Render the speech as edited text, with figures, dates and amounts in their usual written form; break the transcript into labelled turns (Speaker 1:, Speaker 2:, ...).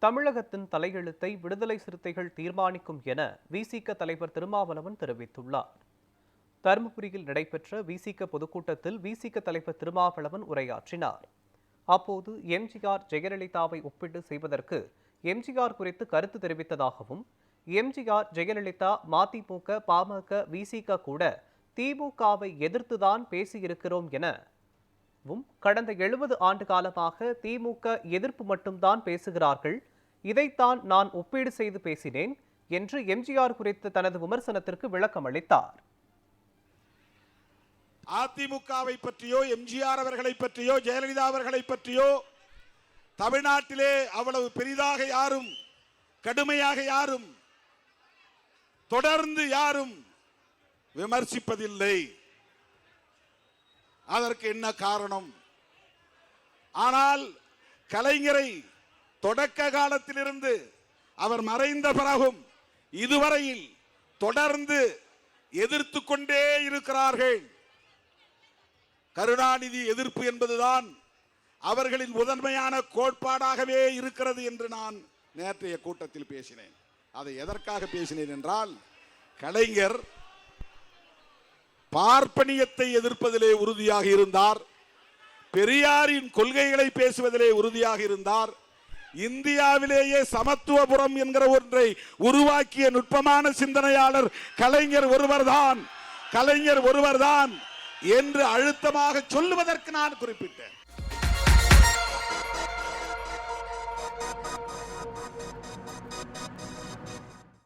Speaker 1: தமிழகத்தின் தலையெழுத்தை விடுதலை சிறுத்தைகள் தீர்மானிக்கும் என விசிக தலைவர் திருமாவளவன் தெரிவித்துள்ளார். தருமபுரியில் நடைபெற்ற விசிக பொதுக்கூட்டத்தில் விசிக தலைவர் திருமாவளவன் உரையாற்றினார். அப்போது எம்ஜிஆர் ஜெயலலிதாவை ஒப்பீடு செய்வதற்கு எம்ஜிஆர் குறித்து கருத்து தெரிவித்ததாகவும், எம்ஜிஆர் ஜெயலலிதா மதிமுக பாமக விசிக கூட திமுகவை எதிர்த்துதான் பேசியிருக்கிறோம் எனவும், கடந்த 70 ஆண்டு காலமாக திமுக எதிர்ப்பு மட்டும்தான் பேசுகிறார்கள், இதைத்தான் நான் ஒப்பீடு செய்து பேசினேன் என்று எம்ஜிஆர் குறித்த தனது விமர்சனத்திற்கு விளக்கம் அளித்தார்.
Speaker 2: அதிமுகவை பற்றியோ எம்ஜிஆர் அவர்களை பற்றியோ ஜெயலலிதா அவர்களை பற்றியோ தமிழ்நாட்டிலே அவ்வளவு பெரிதாக யாரும், கடுமையாக யாரும், தொடர்ந்து யாரும் விமர்சிப்பதில்லை. அதற்கு என்ன காரணம்? ஆனால் கலைஞரை தொடக்க காலத்திலிருந்து அவர் மறைந்த பிறகும் இதுவரையில் தொடர்ந்து எதிர்த்து கொண்டே இருக்கிறார்கள். கருணாநிதி எதிர்ப்பு என்பதுதான் அவர்களின் முதன்மையான கோட்பாடாகவே இருக்கிறது என்று நான் நேற்றைய கூட்டத்தில் பேசினேன். அதை எதற்காக பேசினேன் என்றால், கலைஞர் பார்ப்பனியத்தை எதிர்ப்பதிலே உறுதியாக இருந்தார், பெரியாரின் கொள்கைகளை பேசுவதிலே உறுதியாக இருந்தார், இந்தியாவிலேயே சமத்துவபுரம் என்கிற ஒன்றை உருவாக்கிய நுட்பமான சிந்தனையாளர் கலைஞர் ஒருவர்தான் என்று அழுத்தமாக சொல்லுவதற்கு நான் குறிப்பிட்டேன்.